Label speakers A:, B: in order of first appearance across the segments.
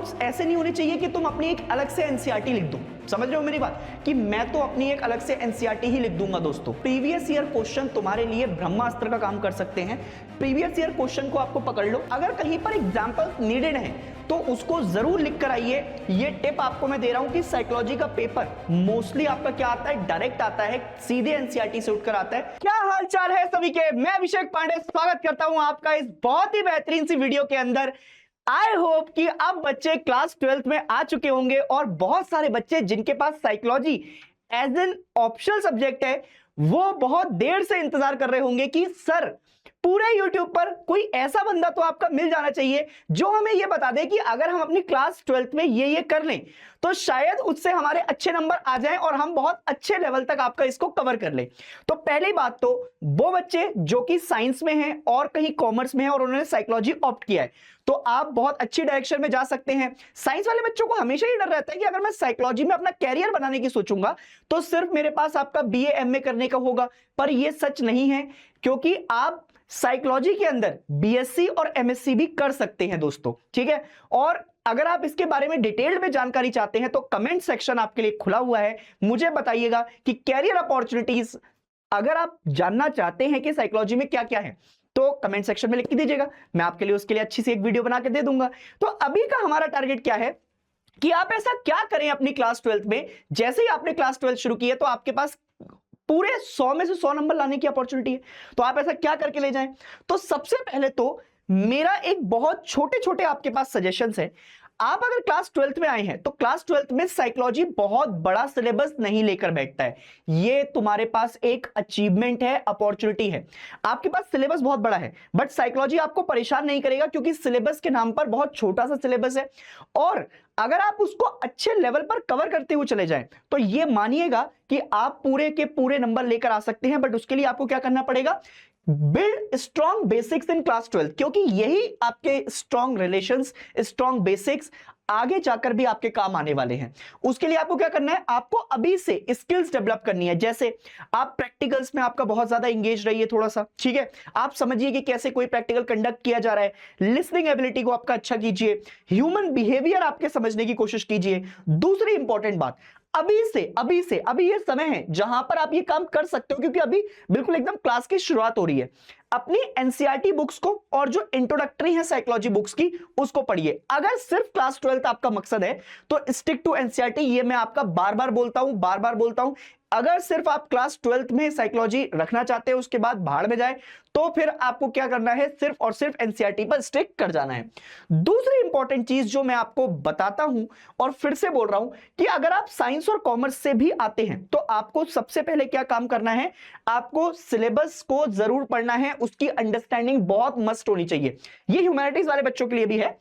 A: Notes ऐसे नहीं होने चाहिए कि तुम अपनी एक अलग से एनसीईआरटी लिख दो। समझ रहे हो मेरी बात, कि मैं तो अपनी एक अलग से एनसीईआरटी ही लिख दूंगा। दोस्तों, प्रीवियस ईयर क्वेश्चन तुम्हारे लिए ब्रह्मास्त्र का काम कर सकते हैं। प्रीवियस ईयर क्वेश्चन को आपको पकड़ लो, अगर कहीं पर एग्जांपल नीडेड है तो उसको जरूर लिख कर आइए। ये टिप आपको मैं दे रहा हूं कि साइकोलॉजी का पेपर मोस्टली आपका क्या आता है, डायरेक्ट आता है, सीधे एनसीईआरटी से उठकर आता है। क्या हाल चाल है सभी के, मैं अभिषेक पांडे स्वागत करता हूं आपका इस बहुत ही बेहतरीन सी वीडियो के अंदर। आई होप कि अब बच्चे क्लास 12th में आ चुके होंगे और बहुत सारे बच्चे जिनके पास psychology as an optional subject है वो बहुत देर से इंतजार कर रहे होंगे कि सर पूरे YouTube पर कोई ऐसा बंदा तो आपका मिल जाना चाहिए जो हमें यह बता दे कि अगर हम अपनी क्लास 12th में ये कर लें तो शायद उससे हमारे अच्छे नंबर आ जाएं और हम बहुत अच्छे लेवल तक आपका इसको कवर कर लें। तो पहली बात तो वो बच्चे जो कि साइंस में हैं और कहीं कॉमर्स में हैं और उन्होंने साइकोलॉजी ऑप्ट किया है तो आप बहुत अच्छी डायरेक्शन में जा सकते हैं। साइंस वाले बच्चों को हमेशा ही डर रहता है कि अगर मैं साइकोलॉजी में अपना कैरियर बनाने की सोचूंगा तो सिर्फ मेरे पास आपका बीए एमए करने का होगा, पर यह सच नहीं है क्योंकि आप साइकोलॉजी के अंदर बीएससी और एमएससी भी कर सकते हैं दोस्तों, ठीक है। और अगर आप इसके बारे में डिटेल्ड में जानकारी चाहते हैं तो कमेंट सेक्शन आपके लिए खुला हुआ है। मुझे बताइएगा कि कैरियर अपॉर्चुनिटीज अगर आप जानना चाहते हैं कि साइकोलॉजी में क्या क्या है तो कमेंट सेक्शन में लिख के दीजिएगा, मैं आपके लिए उसके लिए अच्छी सी एक वीडियो बना के दे दूंगा। तो अभी का हमारा टारगेट क्या है कि आप ऐसा क्या करें अपनी क्लास 12th में, जैसे ही आपने क्लास 12th शुरू की है तो आपके पास पूरे 100 में से 100 नंबर लाने की अपॉर्चुनिटी है, तो आप ऐसा क्या करके ले जाएं। तो सबसे पहले तो मेरा एक बहुत छोटे छोटे आपके पास सजेशंस है। आप अगर क्लास 12th में आए हैं तो क्लास 12th में साइकोलॉजी बहुत बड़ा सिलेबस नहीं लेकर बैठता है। ये तुम्हारे पास एक अचीवमेंट है, अपॉर्चुनिटी है। आपके पास सिलेबस बहुत बड़ा है बट साइकोलॉजी आपको परेशान नहीं करेगा क्योंकि सिलेबस के नाम पर बहुत छोटा सा सिलेबस है और अगर आप उसको अच्छे लेवल पर कवर करते हुए चले जाएं तो ये मानिएगा कि आप पूरे के पूरे नंबर लेकर आ सकते हैं। बट उसके लिए आपको क्या करना पड़ेगा, build strong basics in class 12th, क्योंकि यही आपके स्ट्रॉन्ग रिलेशंस, स्ट्रॉन्ग बेसिक्स आगे जाकर भी आपके काम आने वाले हैं। उसके लिए आपको क्या करना है, आपको अभी से स्किल्स डेवलप करनी है। जैसे आप प्रैक्टिकल्स में आपका बहुत ज्यादा एंगेज रहिए थोड़ा सा, ठीक है। आप समझिए कि कैसे कोई प्रैक्टिकल कंडक्ट किया जा रहा है, लिसनिंग एबिलिटी को आपका अच्छा कीजिए, ह्यूमन बिहेवियर आपके समझने की कोशिश कीजिए। दूसरी इंपॉर्टेंट बात, अभी ये समय है जहां पर आप ये काम कर सकते हो क्योंकि अभी बिल्कुल एकदम क्लास की शुरुआत हो रही है। अपनी एनसीईआरटी बुक्स को और जो इंट्रोडक्टरी है साइकोलॉजी बुक्स की उसको पढ़िए। अगर सिर्फ क्लास 12th आपका मकसद है तो स्टिक टू एनसीईआरटी, ये मैं आपका बार बार बोलता हूं। अगर सिर्फ आप क्लास 12th में साइकोलॉजी रखना चाहते हैं उसके बाद भाड़ में जाए तो फिर आपको क्या करना है, सिर्फ और सिर्फ एनसीईआरटी पर स्टिक कर जाना है। दूसरी इंपॉर्टेंट चीज जो मैं आपको बताता हूं और फिर से बोल रहा हूं कि अगर आप साइंस और कॉमर्स से भी आते हैं तो आपको सबसे पहले क्या काम करना है, आपको सिलेबस को जरूर पढ़ना है, उसकी अंडरस्टैंडिंग बहुत मस्ट होनी चाहिए। ये ह्यूमैनिटीज वाले बच्चों के लिए भी है।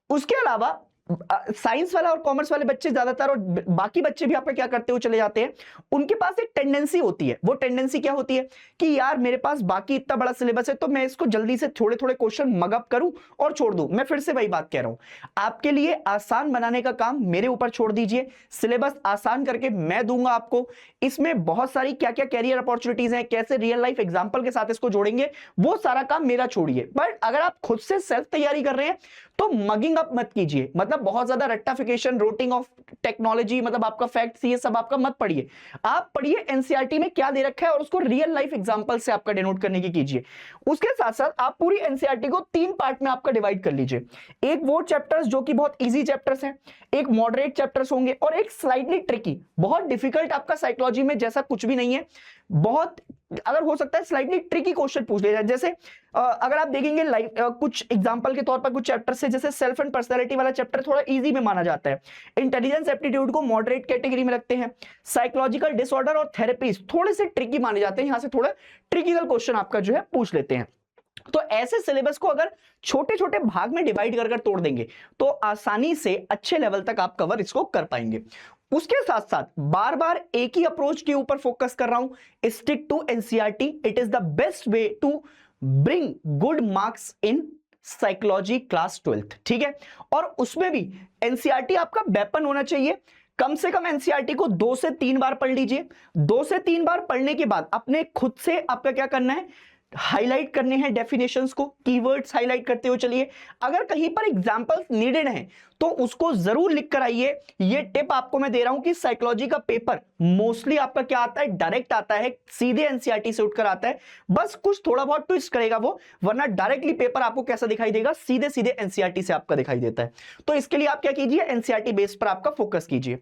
A: उसके अलावा साइंस वाला और कॉमर्स वाले बच्चे ज्यादातर और बाकी बच्चे भी आपका क्या करते हुए चले जाते हैं, उनके पास एक टेंडेंसी होती है। वो टेंडेंसी क्या होती है कि यार मेरे पास बाकी इतना बड़ा सिलेबस है तो मैं इसको जल्दी से थोड़े थोड़े क्वेश्चन मगअप करूं और छोड़ दूं। मैं फिर से वही बात कह रहा हूं, आपके लिए आसान बनाने का काम मेरे ऊपर छोड़ दीजिए। सिलेबस आसान करके मैं दूंगा आपको। इसमें बहुत सारी क्या क्या कैरियर अपॉर्चुनिटीज हैं, कैसे रियल लाइफ एग्जांपल के साथ इसको जोड़ेंगे, वो सारा काम मेरा छोड़िए। बट अगर आप खुद से सेल्फ तैयारी कर रहे हैं तो मगिंग अप मत कीजिए, मतलब बहुत ज्यादा रट्टाफिकेशन, रोटिंग ऑफ टेक्नोलॉजी, मतलब आपका फैक्ट्स ये सब आपका मत पढ़िए। आप पढ़िए एनसीईआरटी में क्या दे रखा है और उसको रियल लाइफ एग्जांपल से आपका डिनोट करने की कीजिए। उसके साथ साथ आप पूरी एनसीईआरटी को 3 पार्ट में आपका डिवाइड कर लीजिए। एक वो चैप्टर्स जो कि बहुत इजी चैप्टर्स हैं, एक मॉडरेट चैप्टर्स होंगे और एक स्लाइटली ट्रिकी। बहुत डिफिकल्ट आपका साइकोलॉजी में जैसा कुछ भी नहीं है, बहुत अगर हो सकता है स्लाइटली ट्रिकी क्वेश्चन पूछ लिया जाए। जैसे अगर आप देखेंगे कुछ एग्जांपल के तौर पर कुछ चैप्टर से, जैसे सेल्फ एंड पर्सनालिटी वाला चैप्टर थोड़ा इजी में माना जाता है, इंटेलिजेंस एप्टीट्यूड को मॉडरेट कैटेगरी में रखते हैं, साइकोलॉजिकल डिसऑर्डर और थेरेपीज थोड़े से ट्रिकी माने जाते हैं, यहां से थोड़ा ट्रिकिकल क्वेश्चन आपका जो है पूछ लेते हैं। तो ऐसे सिलेबस को अगर छोटे छोटे भाग में डिवाइड कर टोड़ देंगे तो आसानी से अच्छे लेवल तक आप कवर इसको कर पाएंगे। उसके साथ साथ बार बार एक ही अप्रोच के ऊपर फोकस कर रहा हूं, stick to NCERT, it is the best way to bring good marks in psychology class 12th, ठीक है। और उसमें भी एनसीईआरटी आपका वेपन होना चाहिए। कम से कम एनसीईआरटी को 2 से 3 बार पढ़ लीजिए। 2 से 3 बार पढ़ने के बाद अपने खुद से आपका क्या करना है, हाईलाइट करने हैं डेफिनेशंस को, कीवर्ड्स हाईलाइट करते हुए चलिए। अगर कहीं पर एग्जांपल्स नीडेड हैं तो उसको जरूर लिख कर आइए। ये टिप आपको मैं दे रहा हूं कि साइकोलॉजी का पेपर मोस्टली आपका क्या आता है, डायरेक्ट आता है, सीधे एनसीईआरटी से उठकर आता है, बस कुछ थोड़ा बहुत ट्विस्ट करेगा वो, वरना डायरेक्टली पेपर आपको कैसा दिखाई देगा, सीधे सीधे एनसीईआरटी से आपका दिखाई देता है। तो इसके लिए आप क्या कीजिए, एनसीईआरटी बेस पर आपका फोकस कीजिए।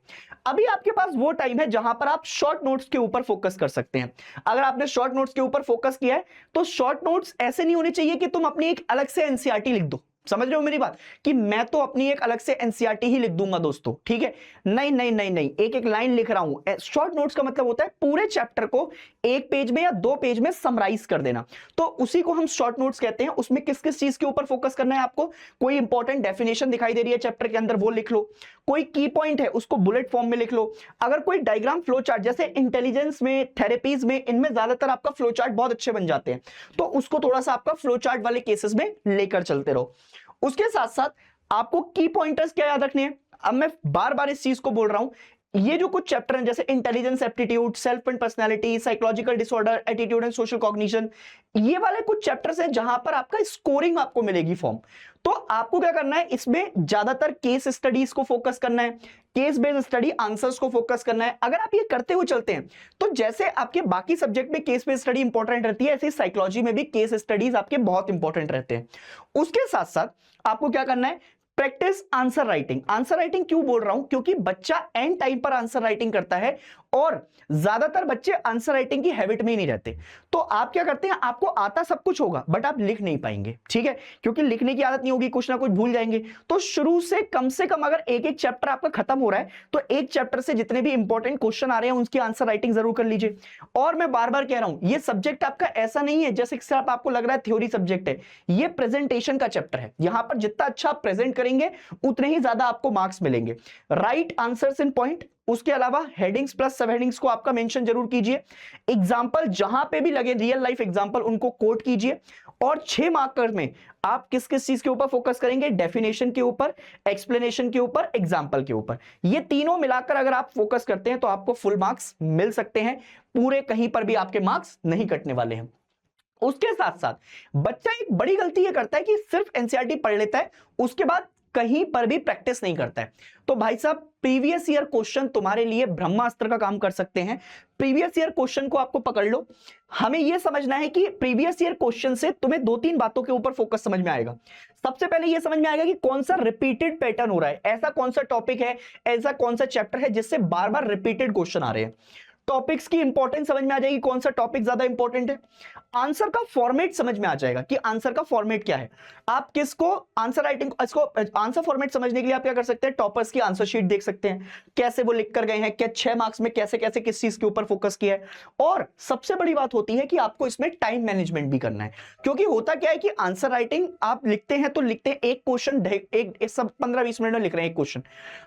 A: अभी आपके पास वो टाइम है जहां पर आप शॉर्ट नोट्स के ऊपर फोकस कर सकते हैं। अगर आपने शॉर्ट नोट्स के ऊपर फोकस किया है तो शॉर्ट नोट्स ऐसे नहीं होने चाहिए कि तुम अपनी एक अलग से एनसीईआरटी लिख दो। समझ रहे हो मेरी बात, कि मैं तो अपनी एक अलग से एनसीईआरटी ही लिख दूंगा दोस्तों, ठीक है। नहीं नहीं नहीं नहीं, एक एक लाइन लिख रहा हूं। शॉर्ट नोट्स का मतलब होता है पूरे चैप्टर को एक पेज में या दो पेज में समराइज कर देना, तो उसी को हम शॉर्ट नोट्स कहते हैं। उसमें किस किस चीज के ऊपर फोकस करना है आपको, कोई इंपॉर्टेंट डेफिनेशन दिखाई दे रही है चैप्टर के अंदर, वो लिख लो। कोई की पॉइंट है उसको बुलेट फॉर्म में लिख लो। अगर कोई डायग्राम फ्लो चार्ट, जैसे इंटेलिजेंस में, थेरेपीज में, इनमें ज्यादातर आपका फ्लो चार्ट बहुत अच्छे बन जाते हैं, तो उसको थोड़ा सा आपका फ्लो चार्ट वाले केसेस में लेकर चलते रहो। उसके साथ साथ आपको की पॉइंटर्स क्या याद रखने हैं। अब मैं बार बार इस चीज को बोल रहा हूं, ये जो कुछ चैप्टर हैं जैसे intelligence, aptitude, self and personality, psychological disorder, attitude and social cognition, ये वाले कुछ चैप्टर्स हैं जहां पर आपका स्कोरिंग आपको मिलेगी फॉर्म। तो आपको क्या करना है, इसमें ज्यादातर केस स्टडीज को फोकस करना है, केस बेस्ड स्टडी आंसर्स को फोकस करना है। अगर आप ये करते हुए चलते हैं तो जैसे आपके बाकी सब्जेक्ट में केस बेस्ड स्टडी इंपॉर्टेंट रहती है, ऐसे साइकोलॉजी में भी केस स्टडीज आपके बहुत इंपॉर्टेंट रहते हैं। उसके साथ साथ आपको क्या करना है, practice answer writing. Answer writing क्यों बोल रहा हूं, क्योंकि बच्चा एंड टाइम पर आंसर राइटिंग करता है और ज्यादातर बच्चे आंसर राइटिंग की हैबिट में ही नहीं रहते। तो आप क्या करते हैं, आपको आता सब कुछ होगा बट आप लिख नहीं पाएंगे, ठीक है, क्योंकि लिखने की आदत नहीं होगी, कुछ ना कुछ भूल जाएंगे। तो शुरू से कम अगर एक एक चैप्टर आपका खत्म हो रहा है तो एक चैप्टर से जितने भी इंपॉर्टेंट क्वेश्चन आ रहे हैं उसकी आंसर राइटिंग जरूर कर लीजिए। और मैं बार बार कह रहा हूं, ये सब्जेक्ट आपका ऐसा नहीं है जैसे सिर्फ आपको लग रहा है थ्योरी सब्जेक्ट है, ये प्रेजेंटेशन का चैप्टर है। यहां पर जितना अच्छा आप प्रेजेंट करेंगे उतने ही ज्यादा आपको मार्क्स मिलेंगे। राइट आंसर्स इन पॉइंट, उसके अलावा हेडिंग्स प्लस सब हेडिंग्स को आपका मेंशन जरूर कीजिए। एग्जांपल जहां पे भी लगे, रियल लाइफ एग्जांपल, उनको कोट कीजिए। और 6 मार्कर में आप किस किस चीज के ऊपर फोकस करेंगे, डेफिनेशन के ऊपर, एक्सप्लेनेशन के ऊपर, एग्जांपल के ऊपर। ये तीनों मिलाकर अगर आप फोकस करते हैं तो आपको फुल मार्क्स मिल सकते हैं, पूरे कहीं पर भी आपके मार्क्स नहीं कटने वाले हैं। उसके साथ साथ बच्चा एक बड़ी गलती ये करता है कि सिर्फ एनसीईआरटी पढ़ लेता है, उसके बाद कहीं पर भी प्रैक्टिस नहीं करता है। तो भाई साहब, प्रीवियस ईयर क्वेश्चन तुम्हारे लिए ब्रह्मास्त्र का काम कर सकते हैं। प्रीवियस ईयर क्वेश्चन को आपको पकड़ लो। हमें यह समझना है कि प्रीवियस ईयर क्वेश्चन से तुम्हें 2-3 बातों के ऊपर फोकस समझ में आएगा। सबसे पहले यह समझ में आएगा कि कौन सा रिपीटेड पैटर्न हो रहा है, ऐसा कौन सा टॉपिक है, ऐसा कौन सा चैप्टर है जिससे बार बार रिपीटेड क्वेश्चन आ रहे हैं। टॉपिक्स की इंपॉर्टेंस समझ में आ जाएगी, कौन सा टॉपिक ज्यादा इंपॉर्टेंट है। आंसर का फॉर्मेट समझ में आ जाएगा कि आंसर का फॉर्मेट क्या है। आप किसको आंसर राइटिंग, इसको आंसर फॉर्मेट समझने के लिए आप क्या कर सकते हैं, टॉपर्स की आंसर शीट देख सकते हैं, कैसे वो लिख कर गए हैं, क्या 6 मार्क्स में कैसे कैसे किस चीज के ऊपर फोकस किया है। और सबसे बड़ी बात होती है कि आपको इसमें टाइम मैनेजमेंट भी करना है, क्योंकि होता क्या है कि आंसर राइटिंग आप लिखते हैं तो लिखते हैं एक क्वेश्चन, एक सब 15-20 मिनट में लिख रहे हैं एक क्वेश्चन।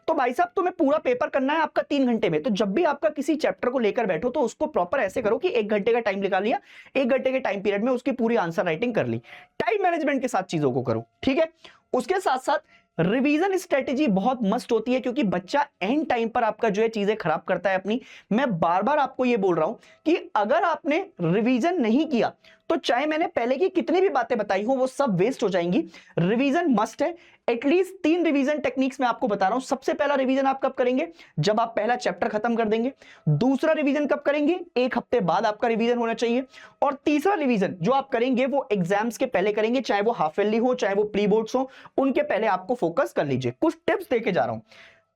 A: तो भाई साहब, तुम्हें पूरा पेपर करना है आपका 3 घंटे में। तो जब भी आपका किसी चैप्टर को लेकर बैठो तो उसको प्रॉपर ऐसे करो कि 1 घंटे का टाइम निकाल लिया, 1 घंटे के टाइम पीरियड में उसकी पूरी आंसर राइटिंग कर ली। टाइम मैनेजमेंट के साथ चीजों को करो, ठीक है। उसके साथ साथ रिवीजन स्ट्रेटेजी बहुत मस्ट होती है, क्योंकि बच्चा एंड टाइम पर आपका जो है चीजें खराब करता है अपनी। मैं बार बार आपको यह बोल रहा हूं कि अगर आपने रिवीजन नहीं किया तो चाहे मैंने पहले की कितनी भी बातें बताई हो वो सब वेस्ट हो जाएंगी। रिवीजन मस्ट है। एटलीस्ट 3 रिवीजन टेक्निक्स मैं आपको बता रहा हूं। सबसे पहला रिवीजन आप कब करेंगे, जब आप पहला चैप्टर खत्म कर देंगे। दूसरा रिवीजन कब करेंगे, 1 हफ्ते बाद आपका रिवीजन होना चाहिए। और तीसरा रिवीजन जो आप करेंगे वो एग्जाम्स के पहले करेंगे, चाहे वो हाफ ईयरली हो चाहे वो प्री बोर्ड्स हो, उनके पहले आपको फोकस कर लीजिए। कुछ टिप्स देके जा रहा हूं।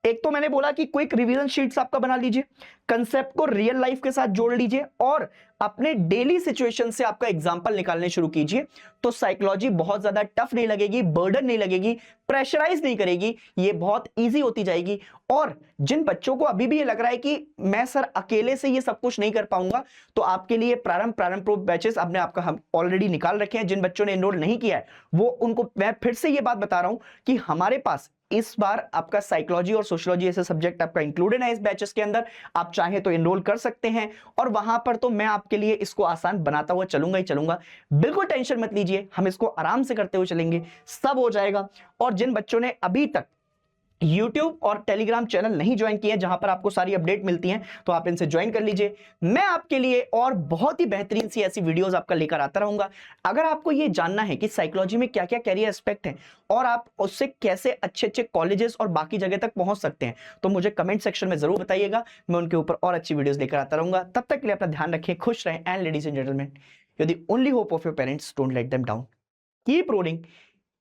A: एक तो मैंने बोला कि क्विक रिवीजन शीट्स आपका बना लीजिए, कंसेप्ट को रियल लाइफ के साथ जोड़ लीजिए और अपने डेली सिचुएशन से आपका एग्जांपल निकालने शुरू कीजिए। तो साइकोलॉजी बहुत ज्यादा टफ नहीं लगेगी, बर्डन नहीं लगेगी, प्रेशराइज नहीं करेगी, ये बहुत इजी होती जाएगी। और जिन बच्चों को अभी भी ये लग रहा है कि मैं सर अकेले से ये सब कुछ नहीं कर पाऊंगा, तो आपके लिए प्रारंभ प्रो बैचेस अपने आपका हम ऑलरेडी निकाल रखे हैं। जिन बच्चों ने एनरोल नहीं किया है वो उनको मैं फिर से ये बात बता रहा हूं कि हमारे पास इस बार आपका साइकोलॉजी और सोशियोलॉजी ऐसे सब्जेक्ट आपका इंक्लूडेड है इस बैचेस के अंदर। आप चाहे तो एनरोल कर सकते हैं और वहां पर तो मैं आपके लिए इसको आसान बनाता हुआ चलूंगा ही चलूंगा। बिल्कुल टेंशन मत लीजिए, हम इसको आराम से करते हुए चलेंगे, सब हो जाएगा। और जिन बच्चों ने अभी तक YouTube और टेलीग्राम चैनल नहीं ज्वाइन किए जहां पर आपको सारी अपडेट मिलती हैं, तो आप इनसे ज्वाइन कर लीजिए। मैं आपके लिए और बहुत ही बेहतरीन सी ऐसी वीडियोस आपका लेकर आता रहूंगा। अगर आपको ये जानना है कि साइकोलॉजी में क्या क्या कैरियर एस्पेक्ट है और आप उससे कैसे अच्छे अच्छे कॉलेजेस और बाकी जगह तक पहुंच सकते हैं, तो मुझे कमेंट सेक्शन में जरूर बताइएगा। मैं उनके ऊपर और अच्छी वीडियोस लेकर आता रहूंगा। तब तक के लिए अपना ध्यान रखें, खुश रहें। And ladies and gentleman, you are the only hope of your parents, don't let them down. Keep rolling,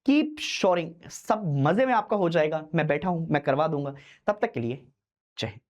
A: keep scoring, सब मजे में आपका हो जाएगा। मैं बैठा हूं, मैं करवा दूंगा। तब तक के लिए जय हिंद।